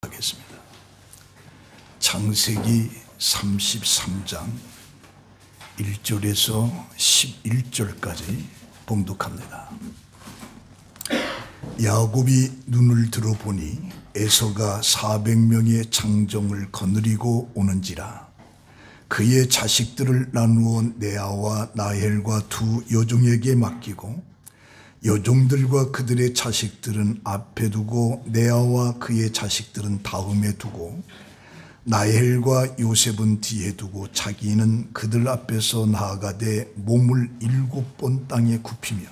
하겠습니다. 창세기 33장 1절에서 11절까지 봉독합니다. 야곱이 눈을 들어보니 에서가 400명의 장정을 거느리고 오는지라. 그의 자식들을 나누어 레아와 라헬과 두 여종에게 맡기고 여종들과 그들의 자식들은 앞에 두고 레아와 그의 자식들은 다음에 두고 라헬과 요셉은 뒤에 두고 자기는 그들 앞에서 나아가되 몸을 7번 땅에 굽히며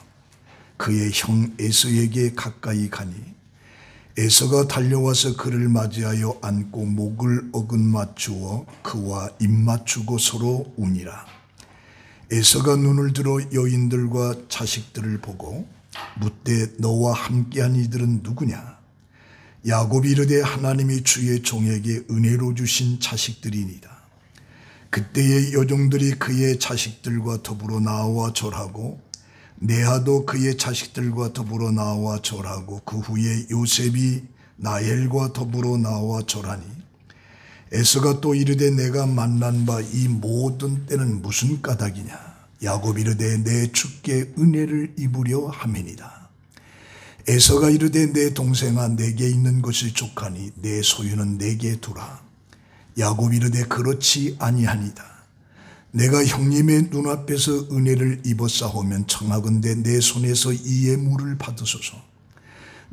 그의 형 에서에게 가까이 가니 에서가 달려와서 그를 맞이하여 안고 목을 어긋맞추어 그와 입맞추고 서로 우니라. 에서가 눈을 들어 여인들과 자식들을 보고 묻되 너와 함께한 이들은 누구냐? 야곱이 이르되 하나님이 주의 종에게 은혜로 주신 자식들이니라. 그때의 여종들이 그의 자식들과 더불어 나와 절하고 레아도 그의 자식들과 더불어 나와 절하고 그 후에 요셉이 라헬과 더불어 나와 절하니 에서가 또 이르되 내가 만난 바 이 모든 때는 무슨 까닭이냐? 야곱이 이르되 내 주께 은혜를 입으려 함이니라. 에서가 이르되 내 동생아 내게 있는 것이 족하니 내 소유는 내게 두라. 야곱이 이르되 그렇지 아니하니이다. 내가 형님의 눈앞에서 은혜를 입었사오면 청하건대 내 손에서 이 예물을 받으소서.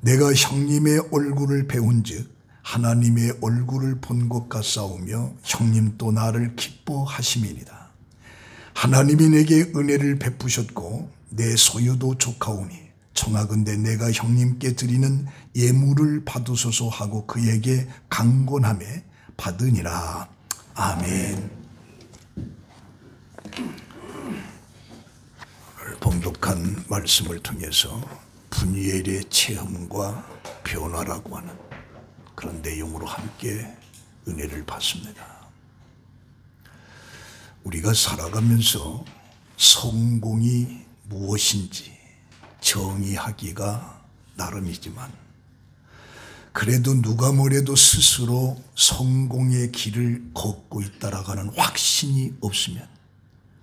내가 형님의 얼굴을 배운즉 하나님의 얼굴을 본 것 같사오며 형님 또 나를 기뻐하심이니이다. 하나님이 내게 은혜를 베푸셨고 내 소유도 족하오니 청하건대 내가 형님께 드리는 예물을 받으소서 하고 그에게 강권하며 받으니라. 아멘. 오늘 봉독한 말씀을 통해서 분이엘의 체험과 변화라고 하는 그런 내용으로 함께 은혜를 받습니다. 우리가 살아가면서 성공이 무엇인지 정의하기가 나름이지만 그래도 누가 뭐래도 스스로 성공의 길을 걷고 있다라고 하는 확신이 없으면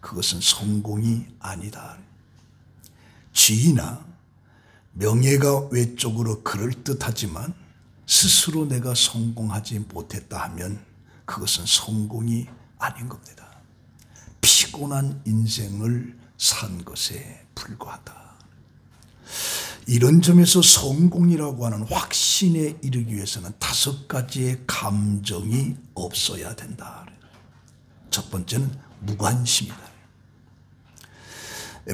그것은 성공이 아니다. 지위나 명예가 외적으로 그럴듯하지만 스스로 내가 성공하지 못했다 하면 그것은 성공이 아닌 겁니다. 피곤한 인생을 산 것에 불과하다. 이런 점에서 성공이라고 하는 확신에 이르기 위해서는 5가지의 감정이 없어야 된다. 첫 번째는 무관심이다.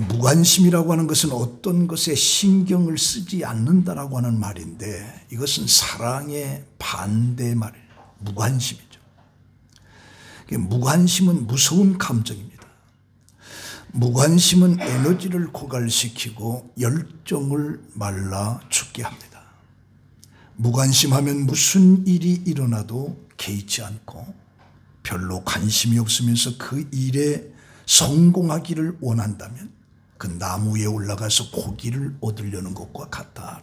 무관심이라고 하는 것은 어떤 것에 신경을 쓰지 않는다라고 하는 말인데 이것은 사랑의 반대 말이에요. 무관심이죠. 무관심은 무서운 감정입니다. 무관심은 에너지를 고갈시키고 열정을 말라 죽게 합니다. 무관심하면 무슨 일이 일어나도 개의치 않고 별로 관심이 없으면서 그 일에 성공하기를 원한다면 그 나무 위에 올라가서 고기를 얻으려는 것과 같다.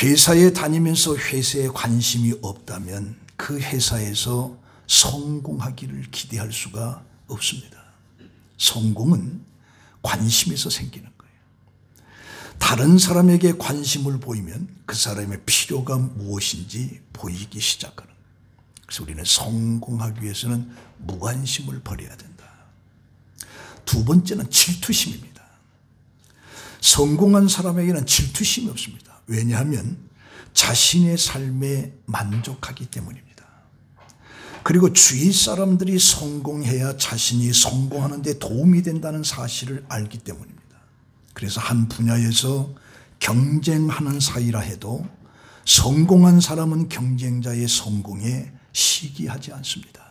회사에 다니면서 회사에 관심이 없다면 그 회사에서 성공하기를 기대할 수가 없습니다. 성공은 관심에서 생기는 거예요. 다른 사람에게 관심을 보이면 그 사람의 필요가 무엇인지 보이기 시작하는 거예요. 그래서 우리는 성공하기 위해서는 무관심을 버려야 된다. 두 번째는 질투심입니다. 성공한 사람에게는 질투심이 없습니다. 왜냐하면 자신의 삶에 만족하기 때문입니다. 그리고 주위 사람들이 성공해야 자신이 성공하는 데 도움이 된다는 사실을 알기 때문입니다. 그래서 한 분야에서 경쟁하는 사이라 해도 성공한 사람은 경쟁자의 성공에 시기하지 않습니다.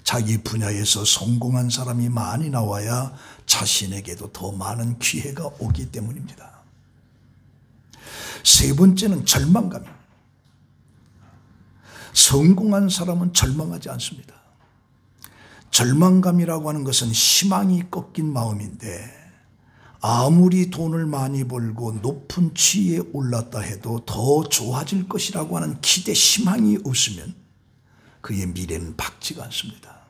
자기 분야에서 성공한 사람이 많이 나와야 자신에게도 더 많은 기회가 오기 때문입니다. 세 번째는 절망감입니다. 성공한 사람은 절망하지 않습니다. 절망감이라고 하는 것은 희망이 꺾인 마음인데 아무리 돈을 많이 벌고 높은 지위에 올랐다 해도 더 좋아질 것이라고 하는 기대, 희망이 없으면 그의 미래는 밝지가 않습니다.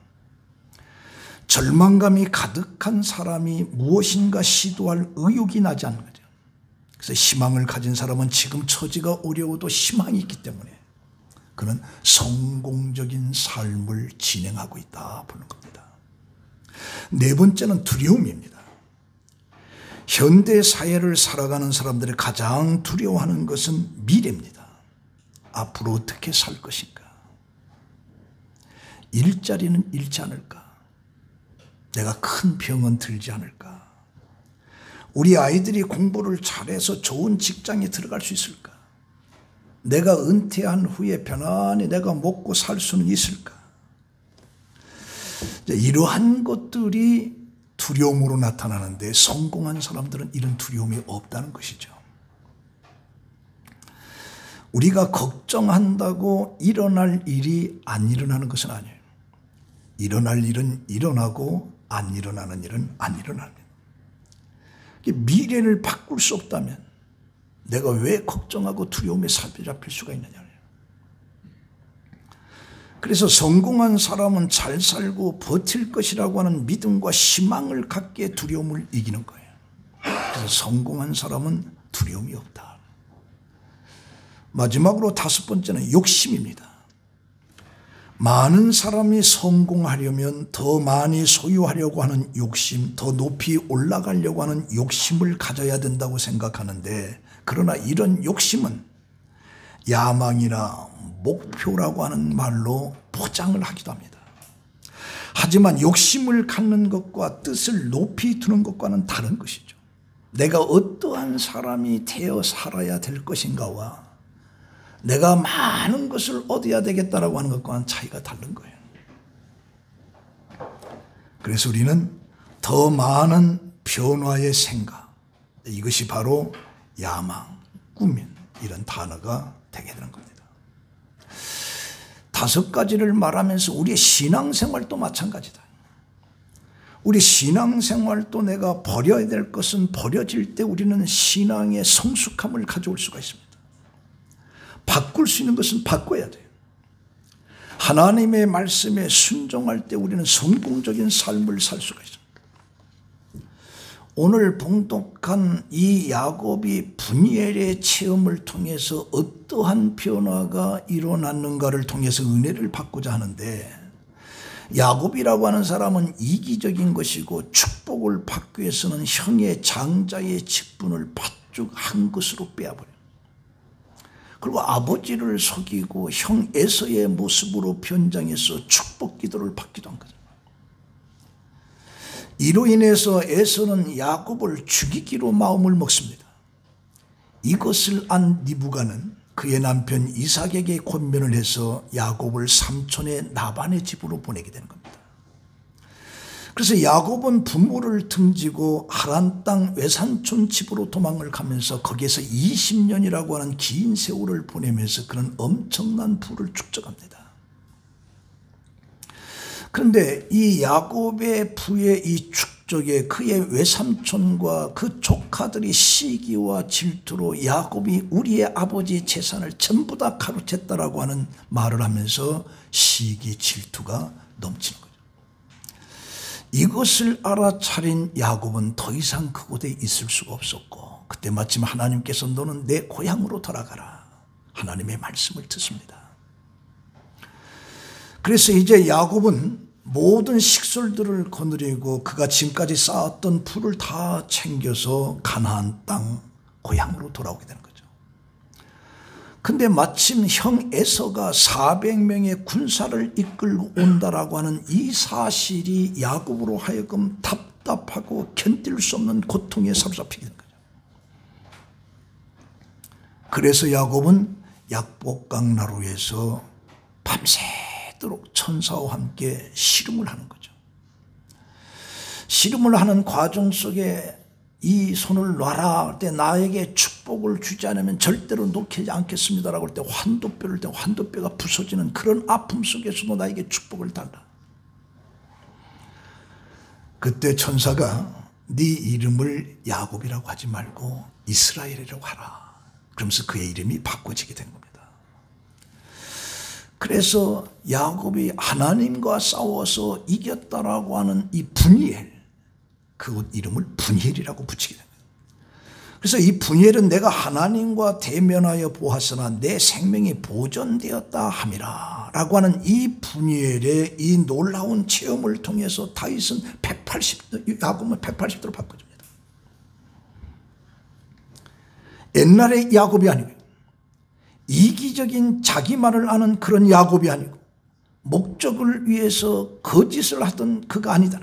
절망감이 가득한 사람이 무엇인가 시도할 의욕이 나지 않는 거죠. 그래서 희망을 가진 사람은 지금 처지가 어려워도 희망이 있기 때문에 그는 성공적인 삶을 진행하고 있다 보는 겁니다. 네 번째는 두려움입니다. 현대 사회를 살아가는 사람들이 가장 두려워하는 것은 미래입니다. 앞으로 어떻게 살 것인가? 일자리는 잃지 않을까? 내가 큰 병은 들지 않을까? 우리 아이들이 공부를 잘해서 좋은 직장에 들어갈 수 있을까? 내가 은퇴한 후에 편안히 내가 먹고 살 수는 있을까? 이러한 것들이 두려움으로 나타나는데 성공한 사람들은 이런 두려움이 없다는 것이죠. 우리가 걱정한다고 일어날 일이 안 일어나는 것은 아니에요. 일어날 일은 일어나고 안 일어나는 일은 안 일어납니다. 미래를 바꿀 수 없다면 내가 왜 걱정하고 두려움에 사로잡힐 수가 있느냐. 그래서 성공한 사람은 잘 살고 버틸 것이라고 하는 믿음과 희망을 갖기에 두려움을 이기는 거예요. 그래서 성공한 사람은 두려움이 없다. 마지막으로 다섯 번째는 욕심입니다. 많은 사람이 성공하려면 더 많이 소유하려고 하는 욕심, 더 높이 올라가려고 하는 욕심을 가져야 된다고 생각하는데, 그러나 이런 욕심은 야망이나 목표라고 하는 말로 포장을 하기도 합니다. 하지만 욕심을 갖는 것과 뜻을 높이 두는 것과는 다른 것이죠. 내가 어떠한 사람이 되어 살아야 될 것인가와 내가 많은 것을 얻어야 되겠다라고 하는 것과는 차이가 다른 거예요. 그래서 우리는 더 많은 변화의 생각, 이것이 바로 야망, 꿈인 이런 단어가 되게 되는 겁니다. 다섯 가지를 말하면서 우리의 신앙생활도 마찬가지다. 우리 신앙생활도 내가 버려야 될 것은 버려질 때 우리는 신앙의 성숙함을 가져올 수가 있습니다. 바꿀 수 있는 것은 바꿔야 돼요. 하나님의 말씀에 순종할 때 우리는 성공적인 삶을 살 수가 있습니다. 오늘 봉독한 이 야곱이 분이엘의 체험을 통해서 어떠한 변화가 일어났는가를 통해서 은혜를 받고자 하는데, 야곱이라고 하는 사람은 이기적인 것이고 축복을 받기 위해서는 형의 장자의 직분을 팥죽한 것으로 빼앗버려요. 그리고 아버지를 속이고 형 에서의 모습으로 변장해서 축복 기도를 받기도 한 거죠. 이로 인해서 에서는 야곱을 죽이기로 마음을 먹습니다. 이것을 안 리브가는 그의 남편 이삭에게 권면을 해서 야곱을 삼촌의 라반의 집으로 보내게 되는 겁니다. 그래서 야곱은 부모를 등지고 하란 땅 외삼촌 집으로 도망을 가면서 거기에서 20년이라고 하는 긴 세월을 보내면서 그는 엄청난 부를 축적합니다. 그런데 이 야곱의 부의 이 축적에 그의 외삼촌과 그 조카들이 시기와 질투로 야곱이 우리의 아버지의 재산을 전부 다 가로챘다라고 하는 말을 하면서 시기 질투가 넘치는 거죠. 이것을 알아차린 야곱은 더 이상 그곳에 있을 수가 없었고, 그때 마침 하나님께서 너는 내 고향으로 돌아가라, 하나님의 말씀을 듣습니다. 그래서 이제 야곱은 모든 식솔들을 거느리고 그가 지금까지 쌓았던 풀을 다 챙겨서 가나안 땅 고향으로 돌아오게 되는 거죠. 근데 마침 형 에서가 400명의 군사를 이끌고 온다라고 하는 이 사실이 야곱으로 하여금 답답하고 견딜 수 없는 고통에 사로잡히게 된 거죠. 그래서 야곱은 약복강 나루에서 밤새도록 천사와 함께 씨름을 하는 거죠. 씨름을 하는 과정 속에 이 손을 놔라 할 때 나에게 축복을 주지 않으면 절대로 놓지 않겠습니다라고 할 때 환도뼈를 때 환도뼈가 부서지는 그런 아픔 속에서도 나에게 축복을 달라. 그때 천사가 네 이름을 야곱이라고 하지 말고 이스라엘이라고 하라. 그러면서 그의 이름이 바꿔지게 된 겁니다. 그래서 야곱이 하나님과 싸워서 이겼다라고 하는 이 분이엘, 그 이름을 분이엘이라고 붙이게 됩니다. 그래서 이 분이엘은 내가 하나님과 대면하여 보았으나 내 생명이 보존되었다 함이라 라고 하는 이 분이엘의 이 놀라운 체험을 통해서 다윗은 야곱은 180도로 바꿔줍니다. 옛날의 야곱이 아니고 이기적인 자기만을 아는 그런 야곱이 아니고 목적을 위해서 거짓을 하던 그가 아니다.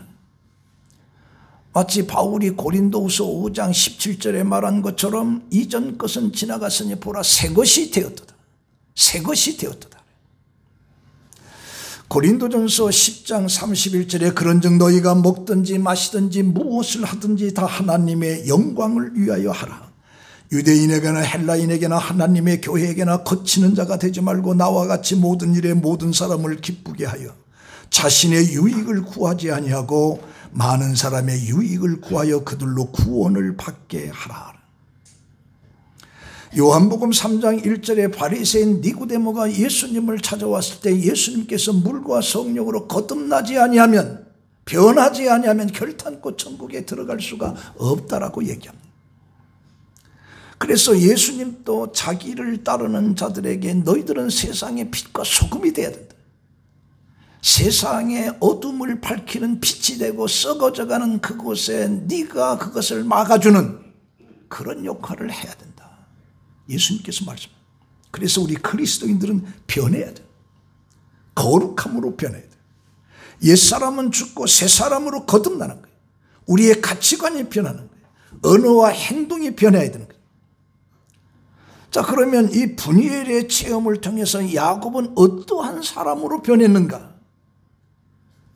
마치 바울이 고린도후서 5장 17절에 말한 것처럼 이전 것은 지나갔으니 보라 새 것이 되었도다. 새 것이 되었도다. 고린도전서 10장 31절에 그런즉 너희가 먹든지 마시든지 무엇을 하든지 다 하나님의 영광을 위하여 하라. 유대인에게나 헬라인에게나 하나님의 교회에게나 거치는 자가 되지 말고 나와 같이 모든 일에 모든 사람을 기쁘게 하여 자신의 유익을 구하지 아니하고 많은 사람의 유익을 구하여 그들로 구원을 받게 하라. 요한복음 3장 1절에 바리새인 니고데모가 예수님을 찾아왔을 때 예수님께서 물과 성령으로 거듭나지 아니하면, 변하지 아니하면 결탄코 천국에 들어갈 수가 없다라고 얘기합니다. 그래서 예수님도 자기를 따르는 자들에게 너희들은 세상의 빛과 소금이 되어야 된다. 세상의 어둠을 밝히는 빛이 되고 썩어져가는 그곳에 네가 그것을 막아주는 그런 역할을 해야 된다. 예수님께서 말씀합니다. 그래서 우리 그리스도인들은 변해야 돼. 거룩함으로 변해야 돼. 옛사람은 죽고 새사람으로 거듭나는 거예요. 우리의 가치관이 변하는 거예요. 언어와 행동이 변해야 되는 거예요. 자, 그러면 이 분이엘의 체험을 통해서 야곱은 어떠한 사람으로 변했는가?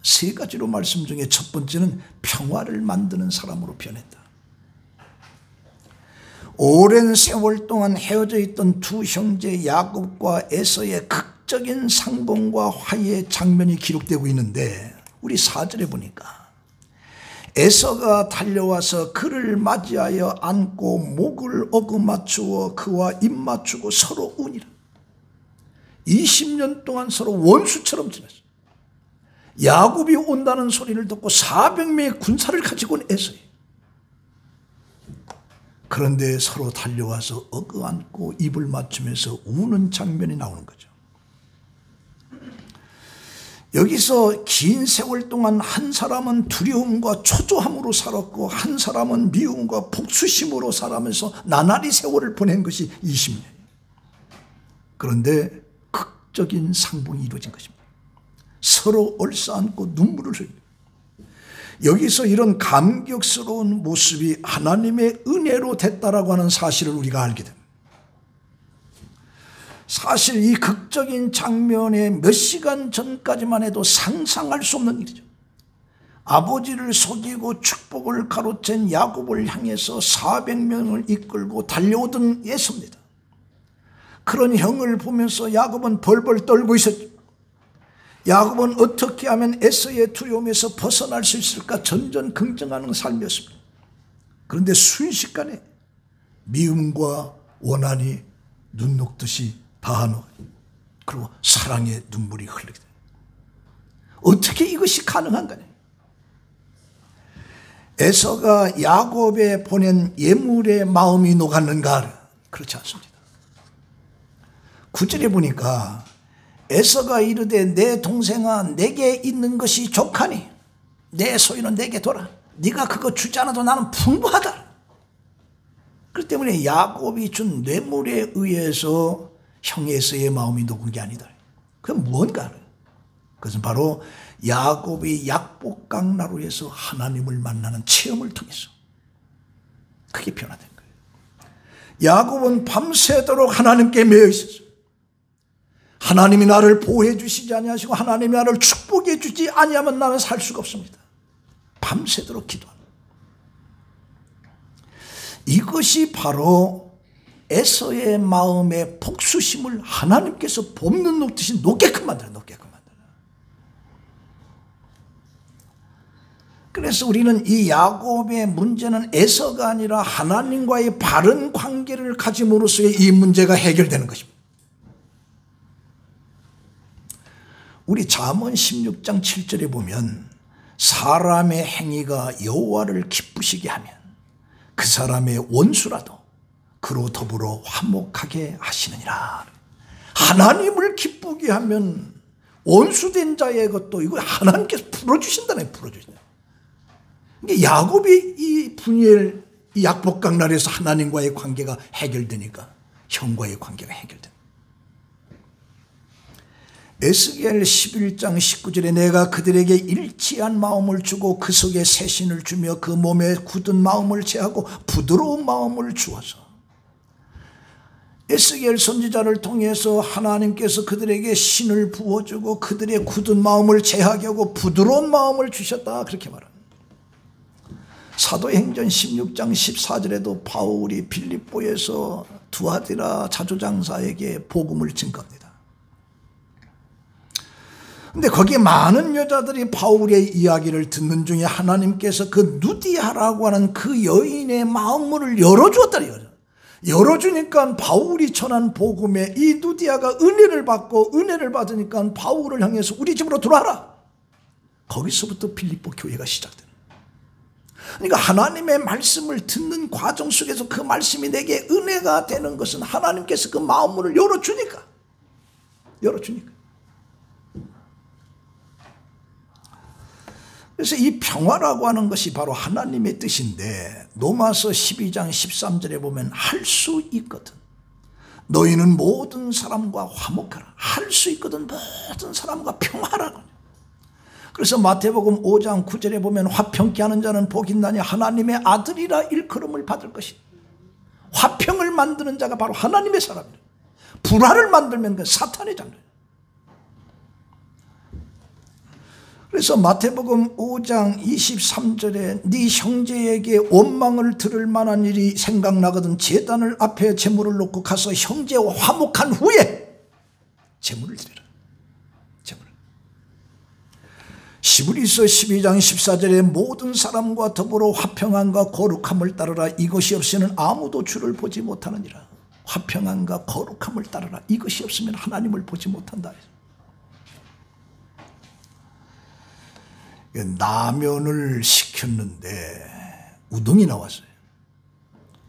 세 가지로 말씀 중에 첫 번째는 평화를 만드는 사람으로 변했다. 오랜 세월 동안 헤어져 있던 두 형제 야곱과 에서의 극적인 상봉과 화해의 장면이 기록되고 있는데 우리 4절에 보니까 에서가 달려와서 그를 맞이하여 안고 목을 어루맞추어 그와 입 맞추고 서로 우니라. 20년 동안 서로 원수처럼 지냈어요. 야곱이 온다는 소리를 듣고 400명의 군사를 가지고 온 에서예요. 그런데 서로 달려와서 어루안고 입을 맞추면서 우는 장면이 나오는 거죠. 여기서 긴 세월 동안 한 사람은 두려움과 초조함으로 살았고 한 사람은 미움과 복수심으로 살아면서 나날이 세월을 보낸 것이 20년. 그런데 극적인 상봉이 이루어진 것입니다. 서로 얼싸안고 눈물을 흘립니다. 여기서 이런 감격스러운 모습이 하나님의 은혜로 됐다라고 하는 사실을 우리가 알게 됩니다. 사실 이 극적인 장면에 몇 시간 전까지만 해도 상상할 수 없는 일이죠. 아버지를 속이고 축복을 가로챈 야곱을 향해서 400명을 이끌고 달려오던 에서입니다. 그런 형을 보면서 야곱은 벌벌 떨고 있었죠. 야곱은 어떻게 하면 에서의 두려움에서 벗어날 수 있을까 전전긍긍하는 삶이었습니다. 그런데 순식간에 미움과 원한이 눈 녹듯이 다하노. 그리고 사랑의 눈물이 흘리게 됩니다. 어떻게 이것이 가능한가? 에서가 야곱에 보낸 예물의 마음이 녹았는가? 그렇지 않습니다. 9절에 보니까 에서가 이르되 내 동생아 내게 있는 것이 족하니 내 소유는 내게 둬라. 네가 그거 주지 않아도 나는 풍부하다. 그렇기 때문에 야곱이 준 뇌물에 의해서 형 에서의 마음이 녹은 게 아니다. 그건 무언가? 그것은 바로 야곱이 약복강나루에서 하나님을 만나는 체험을 통해서 그게 변화된 거예요. 야곱은 밤새도록 하나님께 매여 있었어요. 하나님이 나를 보호해 주시지 아니하시고 하나님이 나를 축복해 주지 아니하면 나는 살 수가 없습니다. 밤새도록 기도합니다. 이것이 바로 에서의 마음의 복수심을 하나님께서 봄눈 녹듯이 녹게끔 만들어요. 녹게끔 만들어요. 그래서 우리는 이 야곱의 문제는 에서가 아니라 하나님과의 바른 관계를 가짐으로써의 이 문제가 해결되는 것입니다. 우리 잠언 16장 7절에 보면 사람의 행위가 여호와를 기쁘시게 하면 그 사람의 원수라도 그로 더불어 화목하게 하시느니라. 하나님을 기쁘게 하면 원수된 자의 것도 이거 하나님께서 풀어주신다네. 풀어주신다. 야곱이 이 분이엘 이 약복강날에서 하나님과의 관계가 해결되니까 형과의 관계가 해결된다. 에스겔 11장 19절에 내가 그들에게 일치한 마음을 주고 그 속에 새신을 주며 그 몸에 굳은 마음을 제하고 부드러운 마음을 주어서, 에스겔 선지자를 통해서 하나님께서 그들에게 신을 부어주고 그들의 굳은 마음을 제하게 하고 부드러운 마음을 주셨다, 그렇게 말합니다. 사도행전 16장 14절에도 바울이 빌립보에서 두아디라 자주장사에게 복음을 증거합니다. 근데 거기에 많은 여자들이 바울의 이야기를 듣는 중에 하나님께서 그 누디아라고 하는 그 여인의 마음문을 열어주었다니. 열어주니까 바울이 전한 복음에 이 누디아가 은혜를 받고 은혜를 받으니까 바울을 향해서 우리 집으로 들어와라. 거기서부터 빌립보 교회가 시작되는. 그러니까 하나님의 말씀을 듣는 과정 속에서 그 말씀이 내게 은혜가 되는 것은 하나님께서 그 마음문을 열어주니까. 그래서 이 평화라고 하는 것이 바로 하나님의 뜻인데 로마서 12장 13절에 보면 할 수 있거든. 너희는 모든 사람과 화목하라. 할 수 있거든. 모든 사람과 평화라고. 그래서 마태복음 5장 9절에 보면 화평케 하는 자는 복이 있나니 하나님의 아들이라 일컬음을 받을 것이다. 화평을 만드는 자가 바로 하나님의 사람이다. 불화를 만들면 그 사탄의 장르. 그래서 마태복음 5장 23절에 네 형제에게 원망을 들을 만한 일이 생각나거든 제단을 앞에 제물을 놓고 가서 형제와 화목한 후에 제물을 드리라. 제물을. 시브리서 12장 14절에 모든 사람과 더불어 화평함과 거룩함을 따르라. 이것이 없이는 아무도 주를 보지 못하느니라. 화평함과 거룩함을 따르라. 이것이 없으면 하나님을 보지 못한다. 라면을 시켰는데 우동이 나왔어요.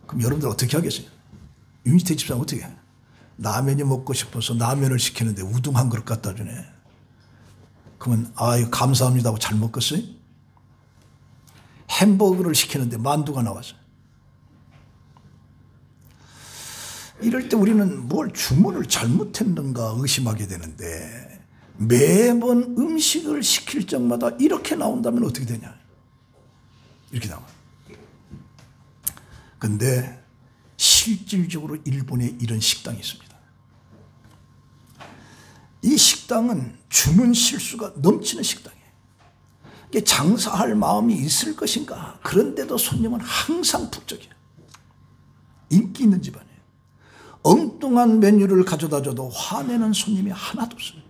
그럼 여러분들 어떻게 하겠어요? 유니태 집사는 어떻게 해요? 라면이 먹고 싶어서 라면을 시켰는데 우동 한 그릇 갖다 주네. 그러면 아유 감사합니다 하고 잘 먹겠어요? 햄버거를 시켰는데 만두가 나왔어요. 이럴 때 우리는 뭘 주문을 잘못했는가 의심하게 되는데 매번 음식을 시킬 적마다 이렇게 나온다면 어떻게 되냐? 이렇게 나와요. 근데 실질적으로 일본에 이런 식당이 있습니다. 이 식당은 주문 실수가 넘치는 식당이에요. 이게 장사할 마음이 있을 것인가? 그런데도 손님은 항상 북적이에요. 인기 있는 집안이에요. 엉뚱한 메뉴를 가져다 줘도 화내는 손님이 하나도 없어요.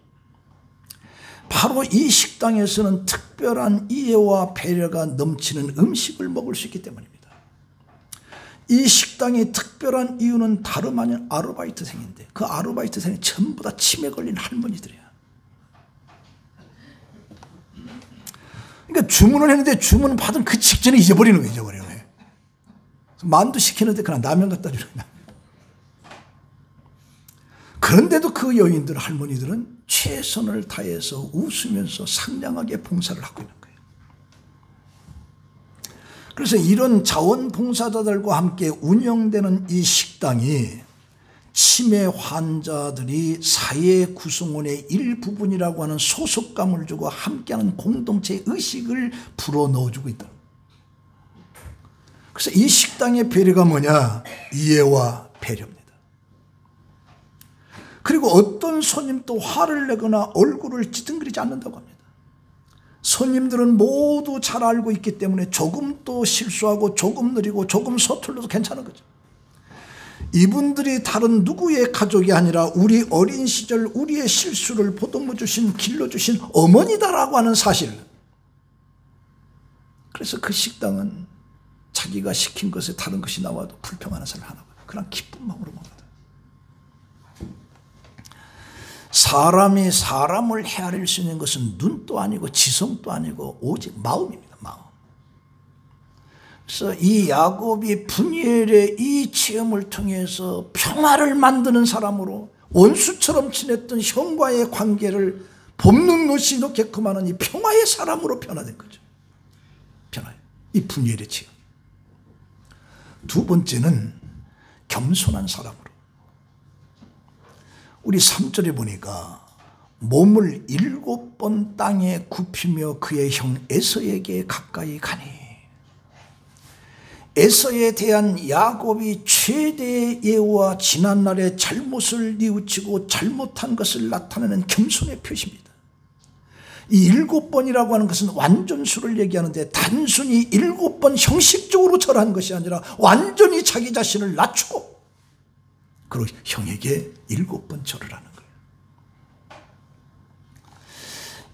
바로 이 식당에서는 특별한 이해와 배려가 넘치는 음식을 먹을 수 있기 때문입니다. 이 식당이 특별한 이유는 다름 아닌 아르바이트생인데 그 아르바이트생이 전부 다 치매 걸린 할머니들이야. 그러니까 주문을 했는데 주문 받은 그 직전에 잊어버리는 거예요. 만두 시키는데 그냥 라면 갖다 주는 거야. 그런데도 그 여인들 할머니들은 최선을 다해서 웃으면서 상냥하게 봉사를 하고 있는 거예요. 그래서 이런 자원봉사자들과 함께 운영되는 이 식당이 치매 환자들이 사회 구성원의 일부분이라고 하는 소속감을 주고 함께하는 공동체 의식을 불어넣어주고 있다. 그래서 이 식당의 배려가 뭐냐? 이해와 배려입니다. 그리고 어떤 손님도 화를 내거나 얼굴을 찌든거리지 않는다고 합니다. 손님들은 모두 잘 알고 있기 때문에 조금 또 실수하고 조금 느리고 조금 서툴러도 괜찮은 거죠. 이분들이 다른 누구의 가족이 아니라 우리 어린 시절 우리의 실수를 보듬어 주신 길러주신 어머니다라고 하는 사실, 그래서 그 식당은 자기가 시킨 것에 다른 것이 나와도 불평하는 사람이 하나 봐요. 그냥 기쁜 마음으로 먹거든. 사람이 사람을 헤아릴 수 있는 것은 눈도 아니고 지성도 아니고 오직 마음입니다. 마음. 그래서 이 야곱이 분이엘의 이 체험을 통해서 평화를 만드는 사람으로 원수처럼 지냈던 형과의 관계를 봄눈 노시 놓게끔 하는 이 평화의 사람으로 변화된 거죠. 변화요. 이 분이엘의 체험. 두 번째는 겸손한 사람으로. 우리 3절에 보니까 몸을 7번 땅에 굽히며 그의 형 에서에게 가까이 가니, 에서에 대한 야곱이 최대의 예우와 지난날의 잘못을 뉘우치고 잘못한 것을 나타내는 겸손의 표시입니다. 이 7번이라고 하는 것은 완전수를 얘기하는데 단순히 7번 형식적으로 절한 것이 아니라 완전히 자기 자신을 낮추고 그리고 형에게 7번 절을 하는 거예요.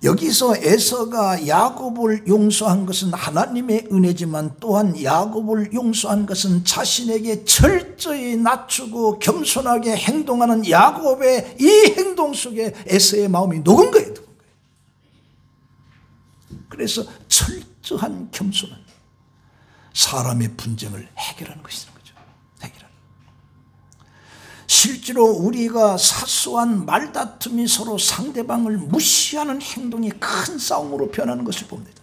여기서 에서가 야곱을 용서한 것은 하나님의 은혜지만 또한 야곱을 용서한 것은 자신에게 철저히 낮추고 겸손하게 행동하는 야곱의 이 행동 속에 에서의 마음이 녹은 거예요. 그래서 철저한 겸손은 사람의 분쟁을 해결하는 것이라는 거죠. 해결하는. 실제로 우리가 사소한 말다툼이 서로 상대방을 무시하는 행동이 큰 싸움으로 변하는 것을 봅니다.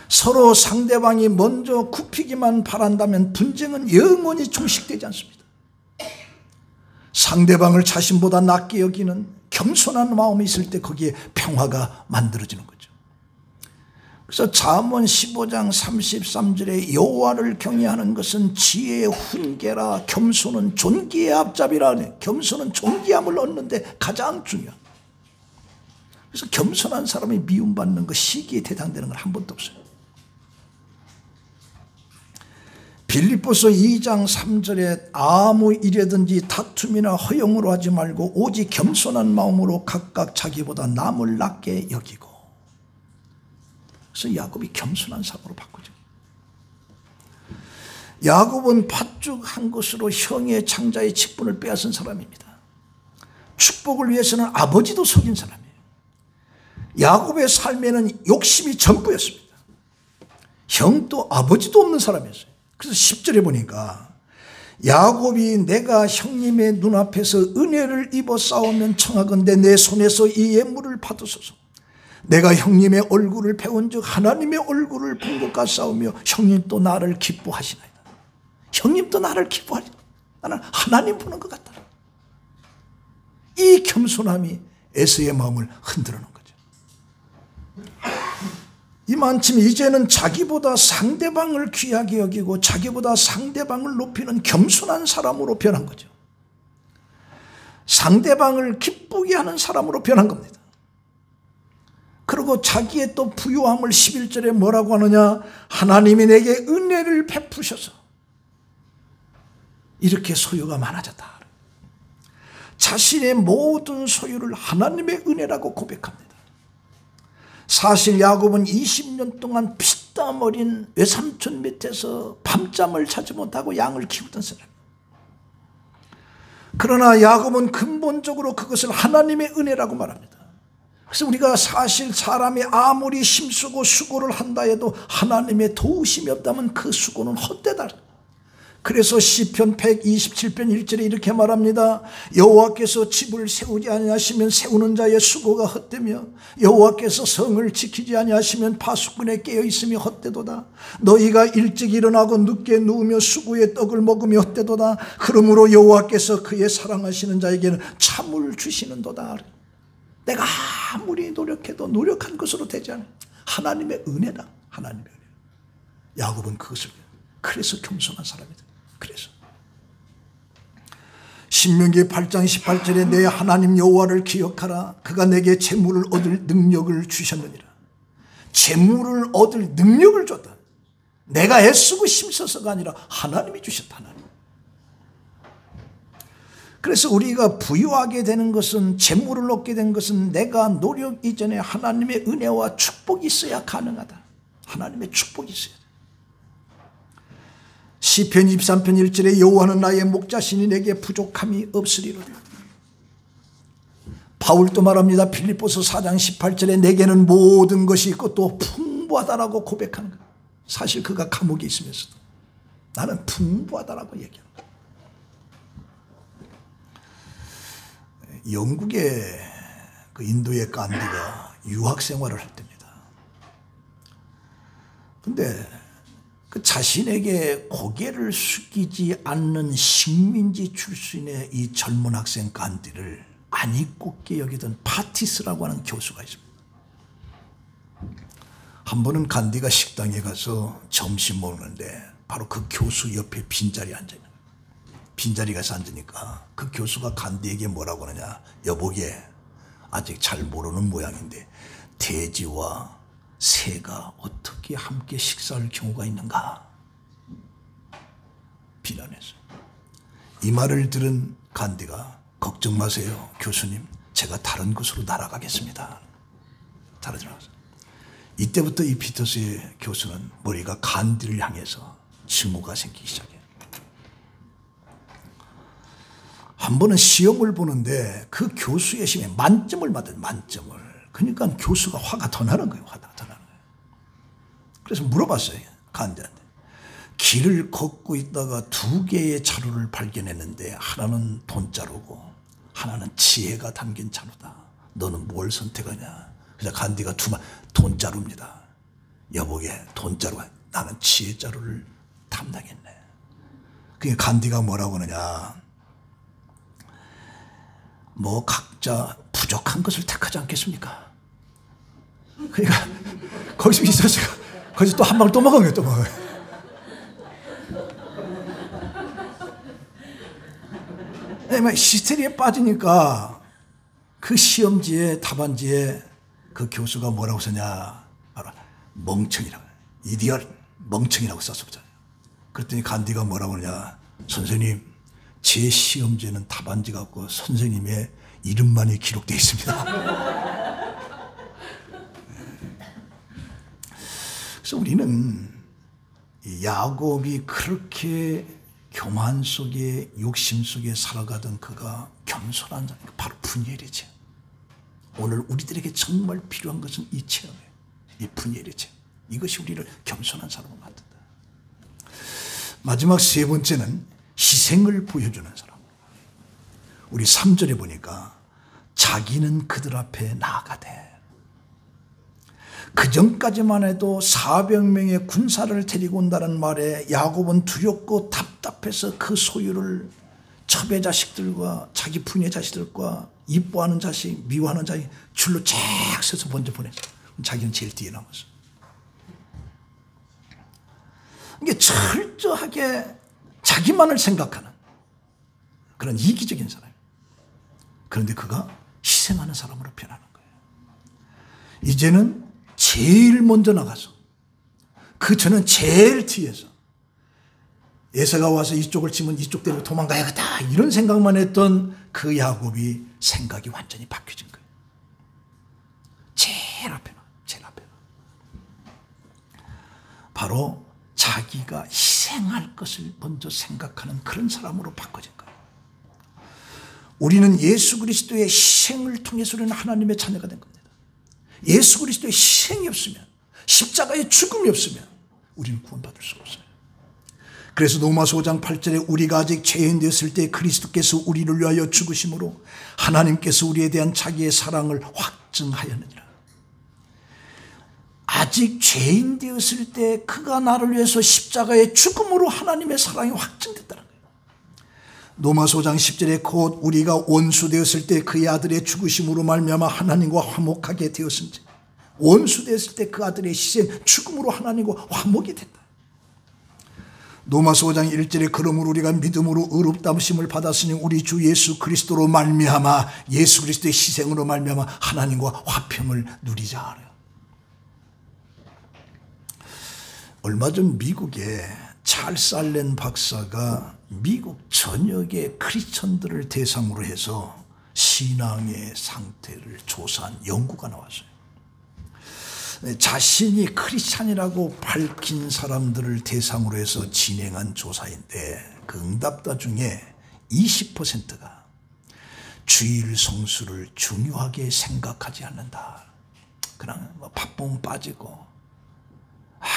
서로 상대방이 먼저 굽히기만 바란다면 분쟁은 영원히 종식되지 않습니다. 상대방을 자신보다 낮게 여기는 겸손한 마음이 있을 때 거기에 평화가 만들어지는 거죠. 그래서 잠언 15장 33절에 여호와를 경외하는 것은 지혜의 훈계라 겸손은 존귀의 앞잡이라. 겸손은 존귀함을 얻는데 가장 중요한. 그래서 겸손한 사람이 미움받는 것, 시기에 대상되는 건 한 번도 없어요. 빌립보서 2장 3절에 아무 일이든지 다툼이나 허용으로 하지 말고 오직 겸손한 마음으로 각각 자기보다 남을 낮게 여기고. 그래서 야곱이 겸손한 사람으로 바꾸죠. 야곱은 팥죽한 것으로 형의 창자의 직분을 빼앗은 사람입니다. 축복을 위해서는 아버지도 속인 사람이에요. 야곱의 삶에는 욕심이 전부였습니다. 형도 아버지도 없는 사람이었어요. 그래서 10절에 보니까 야곱이 내가 형님의 눈앞에서 은혜를 입어 싸우면 청하건대 내 손에서 이 예물을 받으소서. 내가 형님의 얼굴을 배운 즉 하나님의 얼굴을 본 것과 싸우며 형님도 나를 기뻐하시나이다. 형님도 나를 기뻐하시나. 나는 하나님 보는 것 같다. 이 겸손함이 에서의 마음을 흔들어 놓은 거죠. 이만큼 이제는 자기보다 상대방을 귀하게 여기고 자기보다 상대방을 높이는 겸손한 사람으로 변한 거죠. 상대방을 기쁘게 하는 사람으로 변한 겁니다. 그리고 자기의 또 부요함을 11절에 뭐라고 하느냐. 하나님이 내게 은혜를 베푸셔서 이렇게 소유가 많아졌다. 자신의 모든 소유를 하나님의 은혜라고 고백합니다. 사실 야곱은 20년 동안 피땀 어린 외삼촌 밑에서 밤잠을 자지 못하고 양을 키우던 사람. 그러나 야곱은 근본적으로 그것을 하나님의 은혜라고 말합니다. 그래서 우리가 사실 사람이 아무리 힘쓰고 수고를 한다 해도 하나님의 도우심이 없다면 그 수고는 헛되다. 그래서 시편 127편 1절에 이렇게 말합니다. 여호와께서 집을 세우지 아니하시면 세우는 자의 수고가 헛되며 여호와께서 성을 지키지 아니하시면 파수꾼에 깨어있음이 헛되도다. 너희가 일찍 일어나고 늦게 누우며 수고의 떡을 먹으며 헛되도다. 그러므로 여호와께서 그의 사랑하시는 자에게는 참을 주시는도다. 내가 아무리 노력해도 노력한 것으로 되지 않아. 하나님의 은혜다. 하나님의 은혜. 야곱은 그것을 그래서 겸손한 사람이다. 그래서 신명기 8장 18절에 내 하나님 여호와를 기억하라. 그가 내게 재물을 얻을 능력을 주셨느니라. 재물을 얻을 능력을 줬다. 내가 애쓰고 힘써서가 아니라 하나님이 주셨다. 하나님. 그래서 우리가 부유하게 되는 것은, 재물을 얻게 된 것은 내가 노력 이전에 하나님의 은혜와 축복이 있어야 가능하다. 하나님의 축복이 있어야 돼요. 시편 23편 1절에 여호와는 나의 목자시니 내게 부족함이 없으리로다. 바울도 말합니다. 필립보서 4장 18절에 내게는 모든 것이 있고 또 풍부하다라고 고백하는 거예요. 사실 그가 감옥에 있으면서도 나는 풍부하다라고 얘기합니다. 영국의 그 인도의 간디가 유학 생활을 할 때입니다. 근데 그 자신에게 고개를 숙이지 않는 식민지 출신의 이 젊은 학생 간디를 안 잊고께 여기던 파티스라고 하는 교수가 있습니다. 한 번은 간디가 식당에 가서 점심 먹는데 바로 그 교수 옆에 빈자리에 앉아 있는 거예요. 빈자리 가서 앉으니까 그 교수가 간디에게 뭐라고 하느냐. 여보게 아직 잘 모르는 모양인데 돼지와 새가 어떻게 함께 식사할 경우가 있는가 비난했어요. 이 말을 들은 간디가 걱정 마세요 교수님, 제가 다른 곳으로 날아가겠습니다. 달아들어갔어요. 이때부터 이 피터스의 교수는 머리가 간디를 향해서 증오가 생기기 시작해요. 한 번은 시험을 보는데 그 교수의 시험에 만점을 받은 만점을. 그러니까 교수가 화가 더 나는 거예요. 화가 더 나는 거예요. 그래서 물어봤어요. 간디한테. 길을 걷고 있다가 두 개의 자루를 발견했는데 하나는 돈자루고 하나는 지혜가 담긴 자루다. 너는 뭘 선택하냐. 그래서 간디가 돈자루입니다. 여보게 돈자루, 나는 지혜자루를 담당했네. 그러니까 간디가 뭐라고 하느냐. 뭐 각자 부족한 것을 택하지 않겠습니까? 그러니까 거기서 있었어요. 거기서 또 한 방울 또 먹은 거예요. 또 먹어요. 히스테리에 빠지니까 그 시험지에 답안지에 그 교수가 뭐라고 썼냐. 알아? 멍청이라고. 이디얼 멍청이라고 썼었잖아요. 그랬더니 간디가 뭐라고 하냐. 선생님, 제 시험지에는 답안지가 없고 선생님의 이름만이 기록되어 있습니다. 그래서 우리는 야곱이 그렇게 교만 속에 욕심 속에 살아가던 그가 겸손한 사람, 바로 분이엘이죠. 오늘 우리들에게 정말 필요한 것은 이 체험이에요. 이 분이엘이죠. 이것이 우리를 겸손한 사람으로 만든다. 마지막 세 번째는 희생을 보여주는 사람. 우리 3절에 보니까 자기는 그들 앞에 나아가되. 그 전까지만 해도 400명의 군사를 데리고 온다는 말에 야곱은 두렵고 답답해서 그 소유를 첩의 자식들과 자기 부녀의 자식들과 이뻐하는 자식, 미워하는 자식 줄로 쫙 서서 먼저 보냈어요. 자기는 제일 뒤에 남았어요. 이게 철저하게 자기만을 생각하는 그런 이기적인 사람이에요. 그런데 그가 희생하는 사람으로 변하는 거예요. 이제는 제일 먼저 나가서 저는 제일 뒤에서 에사가 와서 이쪽을 치면 이쪽 대로 도망가야겠다 이런 생각만 했던 그 야곱이 생각이 완전히 바뀌어진 거예요. 제일 앞에 나. 바로 자기가 희생할 것을 먼저 생각하는 그런 사람으로 바꿔진 거예요. 우리는 예수 그리스도의 희생을 통해서 우리는 하나님의 자녀가 된 겁니다. 예수 그리스도의 희생이 없으면, 십자가의 죽음이 없으면 우리는 구원받을 수가 없어요. 그래서 로마서 5장 8절에 우리가 아직 죄인 되었을 때 그리스도께서 우리를 위하여 죽으심으로 하나님께서 우리에 대한 자기의 사랑을 확증하였느니라. 아직 죄인 되었을 때 그가 나를 위해서 십자가의 죽음으로 하나님의 사랑이 확증됐다는 거예요. 로마서 5장 10절에 곧 우리가 원수 되었을 때 그의 아들의 죽으심으로 말미암아 하나님과 화목하게 되었은지, 원수 되었을 때 그 아들의 희생 죽음으로 하나님과 화목이 됐다. 로마서 5장 1절에 그러므로 우리가 믿음으로 의롭다심을 받았으니 우리 주 예수 그리스도로 말미암아, 예수 그리스도의 희생으로 말미암아 하나님과 화평을 누리자 하래요. 얼마 전 미국에 찰스 알렌 박사가 미국 전역의 크리스천들을 대상으로 해서 신앙의 상태를 조사한 연구가 나왔어요. 자신이 크리스찬이라고 밝힌 사람들을 대상으로 해서 진행한 조사인데 그 응답자 중에 20%가 주일 성수를 중요하게 생각하지 않는다. 그냥 뭐 바쁘면 빠지고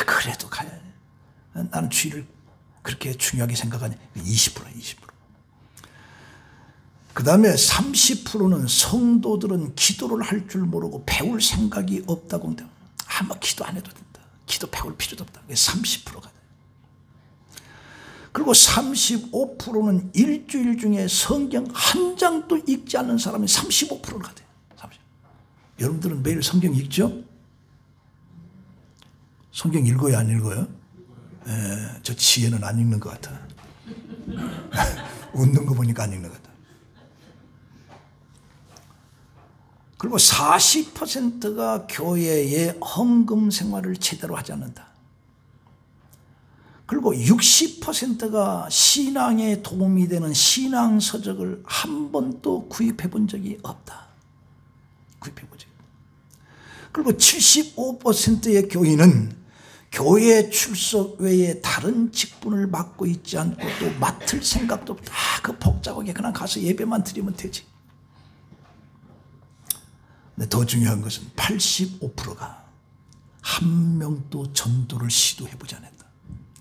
그래도 가야 돼. 나는 주일을 그렇게 중요하게 생각하냐. 20%. 그 다음에 30%는 성도들은 기도를 할 줄 모르고 배울 생각이 없다고 합니다. 뭐 기도 안 해도 된다. 기도 배울 필요도 없다. 30%가 돼. 그리고 35%는 일주일 중에 성경 한 장도 읽지 않는 사람이 35%가 돼. 여러분들은 매일 성경 읽죠? 성경 읽어요, 안 읽어요? 저 지혜는 안 읽는 것 같아. 웃는 거 보니까 안 읽는 것 같아. 그리고 40%가 교회의 헌금 생활을 제대로 하지 않는다. 그리고 60%가 신앙에 도움이 되는 신앙 서적을 한 번도 구입해 본 적이 없다. 구입해 본 적이 없다. 그리고 75%의 교인은 교회 출석 외에 다른 직분을 맡고 있지 않고 또 맡을 생각도 없다. 그 복잡하게 그냥 가서 예배만 드리면 되지. 근데 더 중요한 것은 85%가 한 명도 전도를 시도해보지 않았다.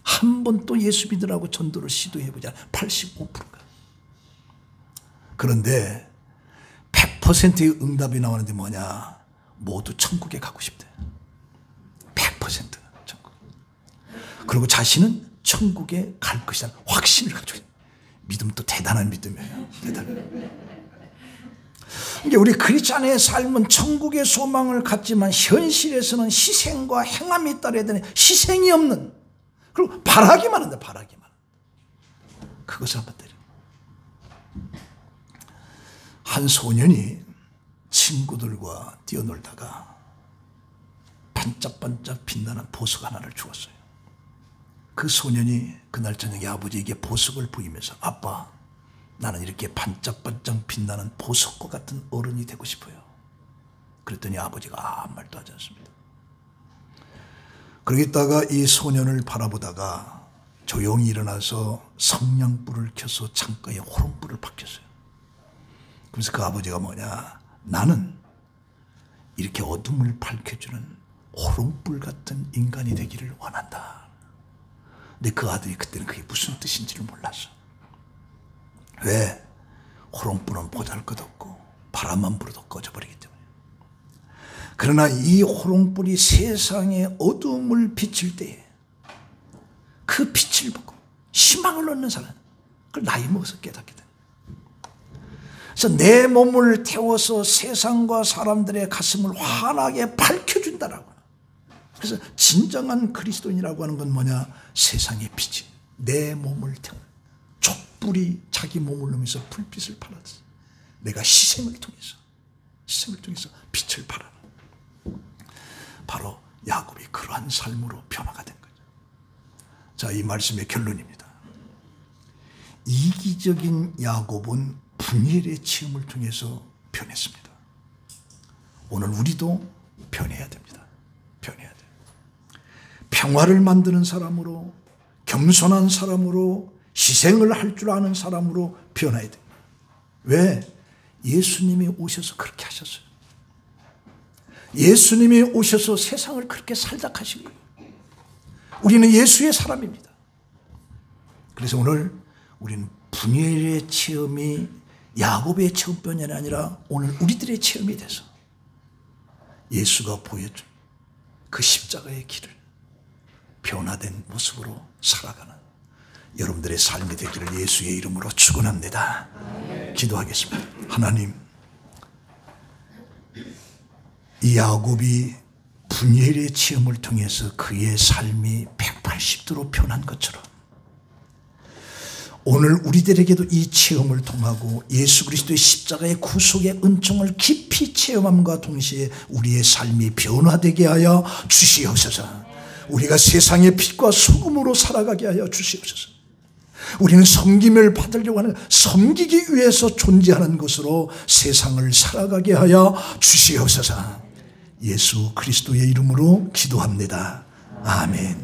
한 번도 예수 믿으라고 전도를 시도해보지 않았다. 85%가. 그런데 100%의 응답이 나오는데 뭐냐? 모두 천국에 가고 싶대. 100% 천국. 그리고 자신은 천국에 갈 것이라는 확신을 가지고 있어요. 믿음은 또 대단한 믿음이에요. 대단한. 이게 우리 크리스찬의 삶은 천국의 소망을 갖지만 현실에서는 희생과 행함이 따라야 되는 희생이 없는, 그리고 바라기만 한다. 바라기만. 그것을 한번 때려. 한 소년이 친구들과 뛰어놀다가 반짝반짝 빛나는 보석 하나를 주었어요. 그 소년이 그날 저녁에 아버지에게 보석을 부이면서 아빠, 나는 이렇게 반짝반짝 빛나는 보석과 같은 어른이 되고 싶어요. 그랬더니 아버지가 아무 말도 하지 않습니다. 그러다가 이 소년을 바라보다가 조용히 일어나서 성냥불을 켜서 창가에 호롱불을 밝혔어요. 그래서 그 아버지가 뭐냐? 나는 이렇게 어둠을 밝혀주는 호롱불 같은 인간이 되기를 원한다. 근데 그 아들이 그때는 그게 무슨 뜻인지를 몰랐어. 왜? 호롱불은 보잘것없고 바람만 불어도 꺼져버리기 때문에. 그러나 이 호롱불이 세상의 어둠을 비칠 때에 그 빛을 보고 희망을 얻는 사람, 그걸 나이 먹어서 깨닫게 돼. 그래서 내 몸을 태워서 세상과 사람들의 가슴을 환하게 밝혀준다라고. 그래서 진정한 그리스도인이라고 하는 건 뭐냐? 세상의 빛이 내 몸을 태워. 촛불이 자기 몸을 넘으면서 불빛을 발하듯이 내가 희생을 통해서 빛을 발하는, 바로 야곱이 그러한 삶으로 변화가 된 거죠. 자, 이 말씀의 결론입니다. 이기적인 야곱은 분열의 체험을 통해서 변했습니다. 오늘 우리도 변해야 됩니다. 변해야 돼요. 평화를 만드는 사람으로, 겸손한 사람으로, 희생을 할 줄 아는 사람으로 변해야 돼요. 왜? 예수님이 오셔서 그렇게 하셨어요. 예수님이 오셔서 세상을 그렇게 살다 하신 거예요. 우리는 예수의 사람입니다. 그래서 오늘 우리는 분열의 체험이 야곱의 체험뿐이 아니라 오늘 우리들의 체험이 돼서 예수가 보여준 그 십자가의 길을 변화된 모습으로 살아가는 여러분들의 삶이 되기를 예수의 이름으로 축원합니다. 기도하겠습니다. 하나님, 이 야곱이 분열의 체험을 통해서 그의 삶이 180도로 변한 것처럼 오늘 우리들에게도 이 체험을 통하고 예수 그리스도의 십자가의 구속의 은총을 깊이 체험함과 동시에 우리의 삶이 변화되게 하여 주시옵소서. 우리가 세상의 빛과 소금으로 살아가게 하여 주시옵소서. 우리는 섬김을 받으려고 하는, 섬기기 위해서 존재하는 것으로 세상을 살아가게 하여 주시옵소서. 예수 그리스도의 이름으로 기도합니다. 아멘.